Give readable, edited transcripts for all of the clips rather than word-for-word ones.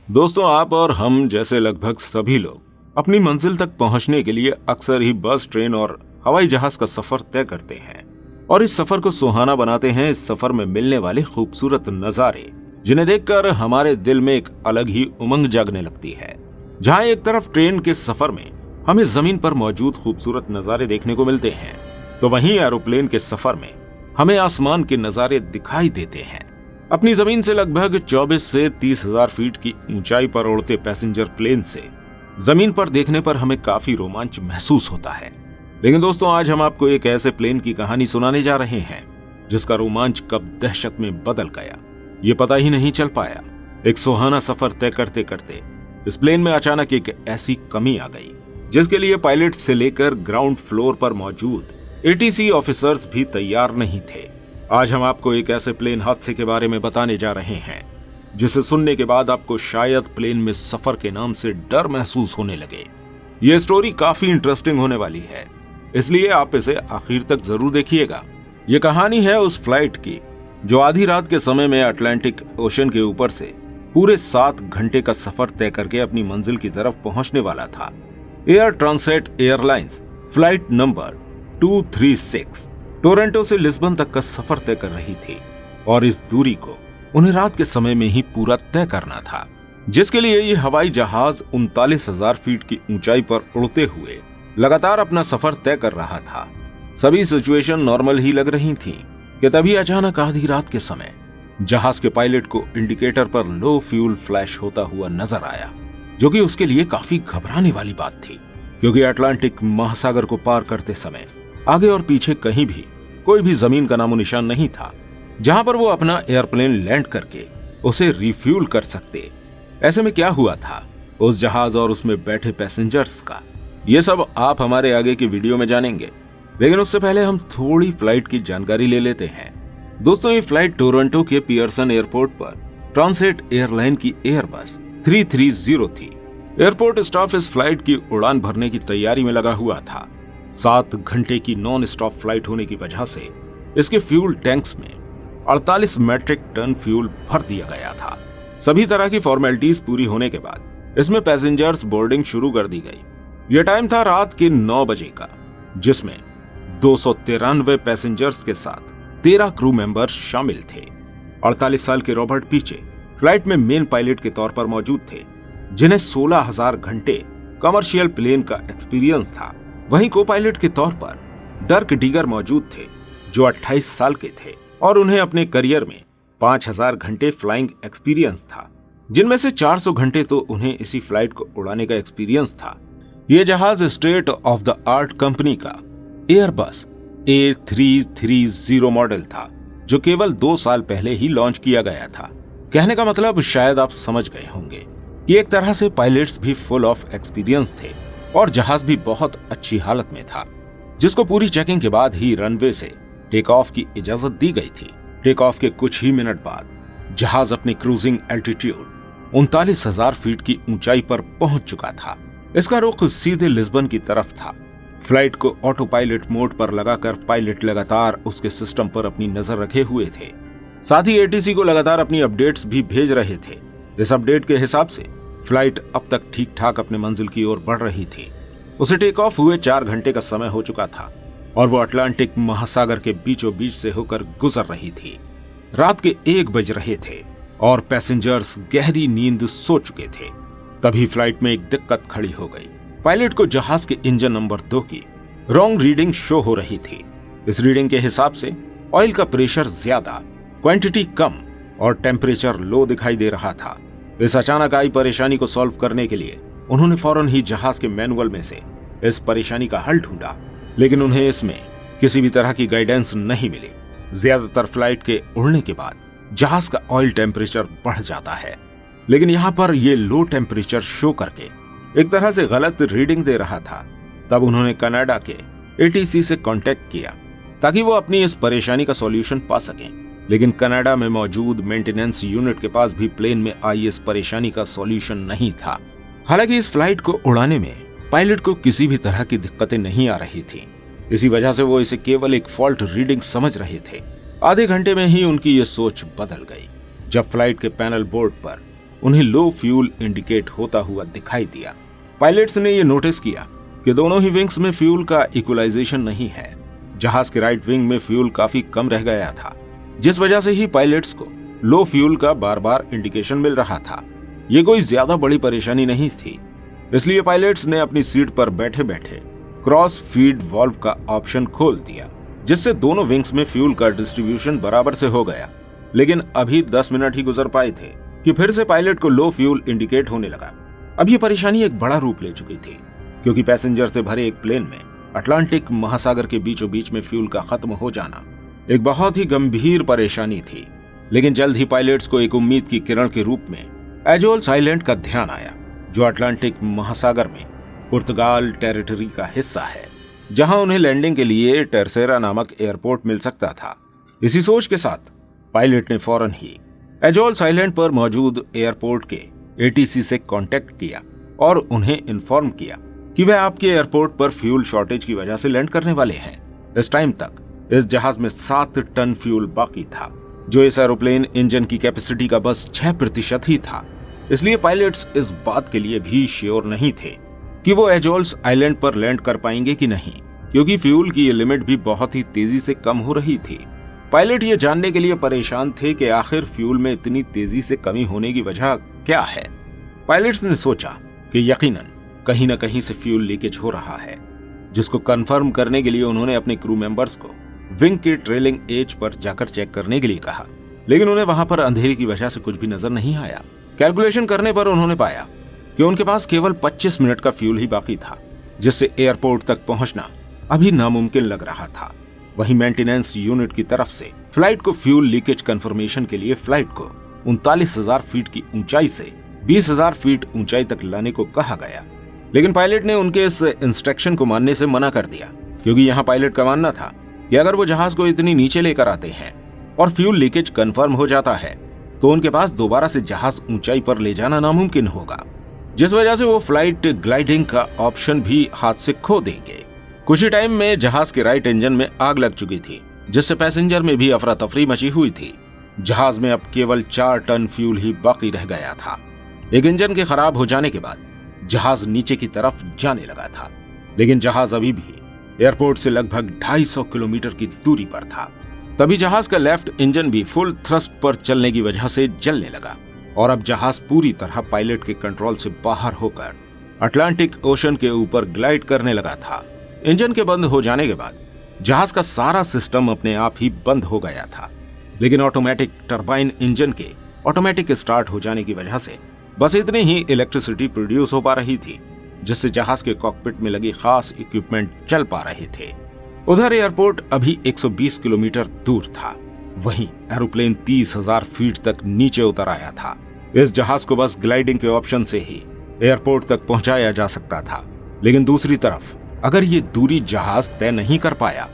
दोस्तों, आप और हम जैसे लगभग सभी लोग अपनी मंजिल तक पहुंचने के लिए अक्सर ही बस, ट्रेन और हवाई जहाज का सफर तय करते हैं और इस सफर को सुहाना बनाते हैं इस सफर में मिलने वाले खूबसूरत नजारे, जिन्हें देखकर हमारे दिल में एक अलग ही उमंग जागने लगती है। जहां एक तरफ ट्रेन के सफर में हमें जमीन पर मौजूद खूबसूरत नजारे देखने को मिलते हैं, तो वहीं एरोप्लेन के सफर में हमें आसमान के नजारे दिखाई देते हैं। अपनी जमीन से लगभग 24 से 30,000 फीट की ऊंचाई पर उड़ते पैसेंजर प्लेन से जमीन पर देखने पर हमें काफी रोमांच महसूस होता है। लेकिन दोस्तों, आज हम आपको एक ऐसे प्लेन की कहानी सुनाने जा रहे हैं जिसका रोमांच कब दहशत में बदल गया, ये पता ही नहीं चल पाया। एक सुहाना सफर तय करते करते इस प्लेन में अचानक एक ऐसी कमी आ गई जिसके लिए पायलट से लेकर ग्राउंड फ्लोर पर मौजूद एटीसी ऑफिसर्स भी तैयार नहीं थे। आज हम आपको एक ऐसे प्लेन हादसे के बारे में बताने जा रहे हैं जिसे सुनने के बाद आपको शायद प्लेन में सफर के नाम से डर महसूस होने लगे। ये स्टोरी काफी इंटरेस्टिंग होने वाली है, इसलिए आप इसे आखिर तक जरूर देखिएगा। ये कहानी है उस फ्लाइट की जो आधी रात के समय में अटलांटिक ओशन के ऊपर से पूरे 7 घंटे का सफर तय करके अपनी मंजिल की तरफ पहुंचने वाला था। Air Transat airlines flight number 236 Toronto से लिस्बन तक का सफर तय कर रही थी और इस दूरी को उन्हें रात के समय में ही पूरा तय करना था, जिसके लिए ये हवाई जहाज 39,000 फीट की ऊंचाई पर उड़ते हुए लगातार अपना सफर तय कर रहा था। सभी सिचुएशन नॉर्मल ही लग रही थी कि तभी अचानक आधी रात के समय जहाज के पायलट को इंडिकेटर पर लो फ्यूल फ्लैश होता हुआ नजर आया, जो कि उसके लिए काफी घबराने वाली बात थी, क्योंकि अटलांटिक महासागर को पार करते समय आगे और पीछे कहीं भी कोई भी जमीन का नामो निशान नहीं था जहां पर वो अपना एयरप्लेन लैंड करके उसे रिफ्यूल कर सकते। ऐसे में क्या हुआ था उस जहाज और उसमें बैठे पैसेंजर्स का, ये सब आप हमारे आगे की वीडियो में जानेंगे। लेकिन उससे पहले हम थोड़ी फ्लाइट की जानकारी ले लेते हैं। दोस्तों, ये फ्लाइट टोरंटो के पियर्सन एयरपोर्ट पर ट्रांसेट एयरलाइन की एयरबस 330 थी। एयरपोर्ट स्टाफ इस फ्लाइट की उड़ान भरने की तैयारी में लगा हुआ था। 7 घंटे की नॉन स्टॉप फ्लाइट होने की वजह से इसके फ्यूल टैंक्स में 48 मैट्रिक टन फ्यूल भर दिया गया था। सभी तरह की फॉर्मेलिटीज पूरी होने के बाद इसमें पैसेंजर्स बोर्डिंग शुरू कर दी गई। यह टाइम था रात के 9 बजे का, जिसमें 293 पैसेंजर्स के साथ 13 क्रू मेंबर्स शामिल थे। 48 साल के रॉबर्ट पीछे फ्लाइट में मेन पायलट के तौर पर मौजूद थे, जिन्हें 16,000 घंटे कमर्शियल प्लेन का एक्सपीरियंस था। वहीं को पायलट के तौर पर डर्क डीगर मौजूद थे, जो 28 साल के थे और उन्हें अपने करियर में 5,000 घंटे फ्लाइंग एक्सपीरियंस था, जिनमें से 400 घंटे तो उन्हें इसी फ्लाइट को उड़ाने का एक्सपीरियंस था। यह जहाज state of the art company का एयरबस A330 मॉडल था, जो केवल 2 साल पहले ही लॉन्च किया गया था। कहने का मतलब शायद आप समझ गए होंगे कि एक तरह से पायलट्स भी फुल ऑफ एक्सपीरियंस थे और जहाज भी बहुत अच्छी हालत में था, जिसको पूरी चेकिंग के बाद ही रनवे से टेक ऑफ की इजाजत दी गई थी। टेक ऑफ के कुछ ही मिनट बाद जहाज अपनी क्रूजिंग एल्टीट्यूड 39,000 फीट की ऊंचाई पर पहुंच चुका था। इसका रुख सीधे लिस्बन की तरफ था। फ्लाइट को ऑटो पायलट मोड पर लगाकर पायलट लगातार उसके सिस्टम पर अपनी नजर रखे हुए थे। साथ ही एटीसी को लगातार अपनी अपडेट्स भी भेज रहे थे। इस अपडेट के हिसाब से फ्लाइट अब तक ठीक ठाक अपने मंजिल की ओर बढ़ रही थी। उसे टेक ऑफ हुए 4 घंटे का समय हो चुका था और वो अटलांटिक महासागर के बीचों बीच से होकर गुजर रही थी। रात के 1 बज रहे थे और पैसेंजर्स गहरी नींद सो चुके थे। तभी फ्लाइट में एक दिक्कत खड़ी हो गई। पायलट को जहाज के इंजन नंबर 2 की रॉन्ग रीडिंग शो हो रही थी। इस रीडिंग के हिसाब से ऑयल का प्रेशर ज्यादा, क्वांटिटी कम और टेम्परेचर लो दिखाई दे रहा था। इस अचानक आई परेशानी को सॉल्व करने के लिए उन्होंने फौरन ही जहाज के मैनुअल में से इस परेशानी का हल ढूंढा, लेकिन उन्हें इसमें किसी भी तरह की गाइडेंस नहीं मिली। ज्यादातर फ्लाइट के उड़ने के बाद जहाज का ऑयल टेम्परेचर बढ़ जाता है, लेकिन यहाँ पर यह लो टेम्परेचर शो करके एक तरह से गलत रीडिंग दे रहा था। तब उन्होंने कनाडा के एटीसी से कांटेक्ट किया ताकि वो अपनी इस परेशानी का सॉल्यूशन पा सकें, लेकिन कनाडा में मौजूद मेंटेनेंस यूनिट के पास भी प्लेन में आई इस परेशानी का सॉल्यूशन नहीं था। हालांकि इस फ्लाइट को उड़ाने में पायलट को किसी भी तरह की दिक्कतें नहीं आ रही थी, इसी वजह से वो इसे केवल एक फॉल्ट रीडिंग समझ रहे थे। आधे घंटे में ही उनकी ये सोच बदल गई जब फ्लाइट के पैनल बोर्ड पर उन्हें लो फ्यूल इंडिकेट होता हुआ दिखाई दिया। पायलट्स ने यह नोटिस किया कि दोनों ही विंग्स में फ्यूल का इक्वलाइजेशन नहीं है। जहाज के राइट विंग में फ्यूल काफी कम रह गया था, जिस वजह से ही पायलट्स को लो फ्यूल का बार बार इंडिकेशन मिल रहा था। ये कोई ज्यादा बड़ी परेशानी नहीं थी, इसलिए पायलट्स ने अपनी सीट पर बैठे बैठे क्रॉस फीड वाल्व का ऑप्शन खोल दिया, जिससे दोनों विंग्स में फ्यूल का डिस्ट्रीब्यूशन बराबर से हो गया। लेकिन अभी 10 मिनट ही गुजर पाए थे कि फिर से पायलट को लो फ्यूल इंडिकेट होने लगा। अब ये परेशानी एक बड़ा रूप ले चुकी थी, क्योंकि पैसेंजर से भरे एक प्लेन में अटलांटिक महासागर के बीचों बीच में फ्यूल का खत्म हो जाना एक बहुत ही गंभीर परेशानी थी। लेकिन जल्द ही पायलट्स को एक उम्मीद की किरण के रूप में एजोल्स आइलैंड का ध्यान आया, जो अटलांटिक महासागर में पुर्तगाल टेरिटरी का हिस्सा है, जहां उन्हें लैंडिंग के लिए टर्सेरा नामक एयरपोर्ट मिल सकता था। इसी सोच के साथ पायलट ने फौरन ही एजोल्स आइलैंड पर मौजूद एयरपोर्ट के एटीसी से कांटेक्ट किया और उन्हें इन्फॉर्म किया कि वह आपके एयरपोर्ट पर फ्यूल शॉर्टेज की वजह से लैंड करने वाले हैं। इस टाइम तक इस जहाज में 7 टन फ्यूल बाकी था, जो इस एरोप्लेन इंजन की कैपेसिटी का बस 6% ही था। इसलिए पायलट्स इस बात के लिए भी श्योर नहीं थे कि वो एजोल्स आइलैंड पर लैंड कर पाएंगे कि नहीं, क्योंकि फ्यूल की ये लिमिट भी बहुत ही तेजी से कम हो रही थी। पायलट ये जानने के लिए परेशान थे कि आखिर फ्यूल में इतनी तेजी से कमी होने की वजह क्या है। पायलट्स ने सोचा कि यकीनन कहीं न कहीं से फ्यूल लीकेज हो रहा है, जिसको कंफर्म करने के लिए उन्होंने अपने क्रू मेंबर्स को विंग के ट्रेलिंग एज पर जाकर चेक करने के लिए कहा। लेकिन उन्हें वहां पर अंधेरे की वजह से कुछ भी नजर नहीं आया। कैलकुलेशन करने पर उन्होंने पाया कि उनके पास केवल 25 मिनट का फ्यूल ही बाकी था, जिससे एयरपोर्ट तक पहुंचना अभी नामुमकिन लग रहा था। वहीं मेंटेनेंस यूनिट की तरफ से फ्लाइट को फ्यूल लीकेज कंफर्मेशन के लिए फ्लाइट को 39,000 फीट की ऊंचाई से 20,000 फीट ऊंचाई तक लाने को कहा गया। लेकिन पायलट ने उनके इस इंस्ट्रक्शन को मानने से मना कर दिया, क्योंकि यहाँ पायलट का मानना था कि अगर वो जहाज को इतनी नीचे लेकर आते हैं और फ्यूल लीकेज कंफर्म हो जाता है, तो उनके पास दोबारा से जहाज ऊंचाई पर ले जाना नामुमकिन होगा, जिस वजह से वो फ्लाइट ग्लाइडिंग का ऑप्शन भी हाथ से खो देंगे। कुछ ही टाइम में जहाज के राइट इंजन में आग लग चुकी थी, जिससे पैसेंजर में भी अफरा तफरी मची हुई थी। जहाज में अब केवल 4 टन फ्यूल ही बाकी रह गया था। एक इंजन के खराब हो जाने के बाद जहाज नीचे की तरफ जाने लगा था, लेकिन जहाज अभी भी एयरपोर्ट से लगभग 250 किलोमीटर की दूरी पर था। तभी जहाज का लेफ्ट इंजन भी फुल थ्रस्ट पर चलने की वजह से जलने लगा और अब जहाज पूरी तरह पायलट के कंट्रोल से बाहर होकर अटलांटिक ओशन के ऊपर ग्लाइड करने लगा था। इंजन के बंद हो जाने के बाद जहाज का सारा सिस्टम अपने आप ही बंद हो गया था, लेकिन ऑटोमेटिक टरबाइन इंजन के ऑटोमेटिक स्टार्ट हो जाने की वजह से बस इतनी ही इलेक्ट्रिसिटी प्रोड्यूस हो पा रही थी, जिससे जहाज के कॉकपिट में लगी खास इक्विपमेंट चल पा रहे थे। उधर एयरपोर्ट अभी 120 किलोमीटर दूर था। वहीं एरोप्लेन 30,000 फीट तक नीचे उतर आया था। इस जहाज को बस ग्लाइडिंग के ऑप्शन से ही एयरपोर्ट तक पहुंचाया जा सकता था, लेकिन दूसरी तरफ अगर ये दूरी जहाज तय नहीं कर पाया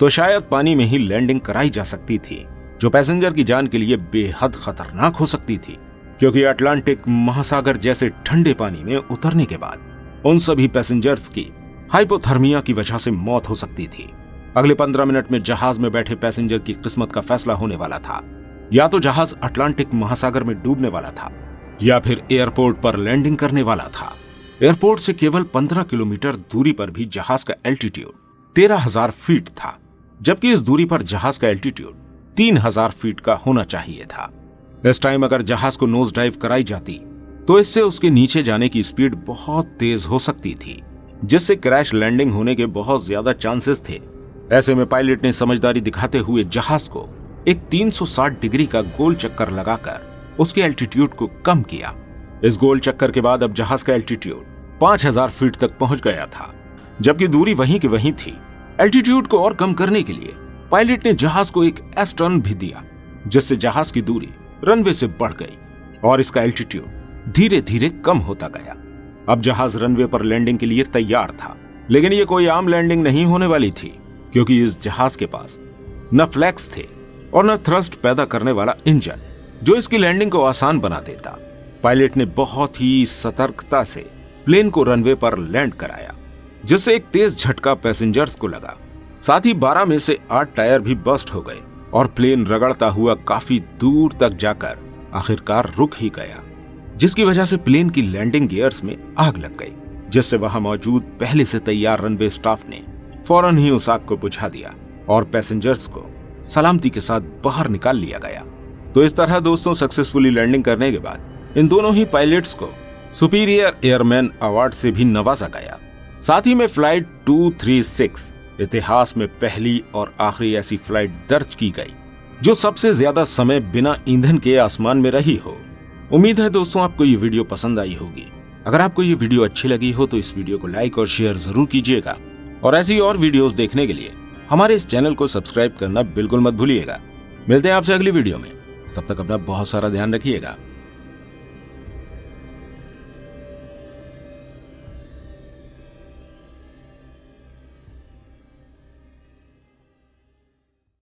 तो शायद पानी में ही लैंडिंग कराई जा सकती थी, जो पैसेंजर की जान के लिए बेहद खतरनाक हो सकती थी, क्योंकि अटलांटिक महासागर जैसे ठंडे पानी में उतरने के बाद उन सभी पैसेंजर्स की हाइपोथर्मिया की वजह से मौत हो सकती थी। अगले 15 मिनट में जहाज में बैठे पैसेंजर की किस्मत का फैसला होने वाला था। या तो जहाज अटलांटिक महासागर में डूबने वाला था या फिर एयरपोर्ट पर लैंडिंग करने वाला था। एयरपोर्ट से केवल 15 किलोमीटर दूरी पर भी जहाज का एल्टीट्यूड 13,000 फीट था, जबकि इस दूरी पर जहाज का एल्टीट्यूड 3,000 फीट का होना चाहिए था। इस टाइम अगर जहाज को नोज डाइव कराई जाती तो इससे उसके नीचे जाने की स्पीड बहुत तेज हो सकती थी, जिससे क्रैश लैंडिंग होने के बहुत ज्यादा चांसेस थे। ऐसे में पायलट ने समझदारी दिखाते हुए जहाज को एक 360 डिग्री का गोल चक्कर लगाकर उसके एल्टीट्यूड को कम किया। इस गोल चक्कर के बाद अब जहाज का एल्टीट्यूड 5,000 फीट तक पहुंच गया था, जबकि दूरी वहीं की वहीं थी। एल्टीट्यूड को और कम करने के लिए पायलट ने जहाज को एक एस टर्न भी दिया, जिससे जहाज की दूरी रनवे से बढ़ गई और इसका एल्टीट्यूड धीरे धीरे कम होता गया। अब जहाज रनवे पर लैंडिंग के लिए तैयार था, लेकिन ये कोई आम लैंडिंग नहीं होने वाली थी, क्योंकि इस जहाज के पास न फ्लैक्स थे और न थ्रस्ट पैदा करने वाला इंजन, जो इसकी लैंडिंग को आसान बना देता। पायलट ने बहुत ही सतर्कता से प्लेन को रनवे पर लैंड कराया, जिससे एक तेज झटका पैसेंजर्स को लगा। साथ ही 12 में से 8 टायर भी बस्ट हो गए और प्लेन रगड़ता हुआ काफी दूर तक जाकर आखिरकार रुक ही गया। जिसकी वजह से प्लेन की लैंडिंग गियर्स में आग लग गई, जिससे वहां मौजूद पहले से तैयार रनवे स्टाफ ने फौरन ही उस आग को बुझा दिया और पैसेंजर्स को सलामती के साथ बाहर निकाल लिया गया। तो इस तरह दोस्तों सक्सेसफुली लैंडिंग करने के बाद इन दोनों ही पायलट्स को सुपीरियर एयरमैन अवार्ड से भी नवाजा गया। साथ ही में फ्लाइट 236 इतिहास में पहली और आखिरी ऐसी फ्लाइट दर्ज की गई जो सबसे ज्यादा समय बिना ईंधन के आसमान में रही हो। उम्मीद है दोस्तों आपको ये वीडियो पसंद आई होगी। अगर आपको ये वीडियो अच्छी लगी हो तो इस वीडियो को लाइक और शेयर जरूर कीजिएगा और ऐसी और वीडियोस देखने के लिए हमारे इस चैनल को सब्सक्राइब करना बिल्कुल मत भूलिएगा। मिलते हैं आपसे अगली वीडियो में, तब तक अपना बहुत सारा ध्यान रखिएगा।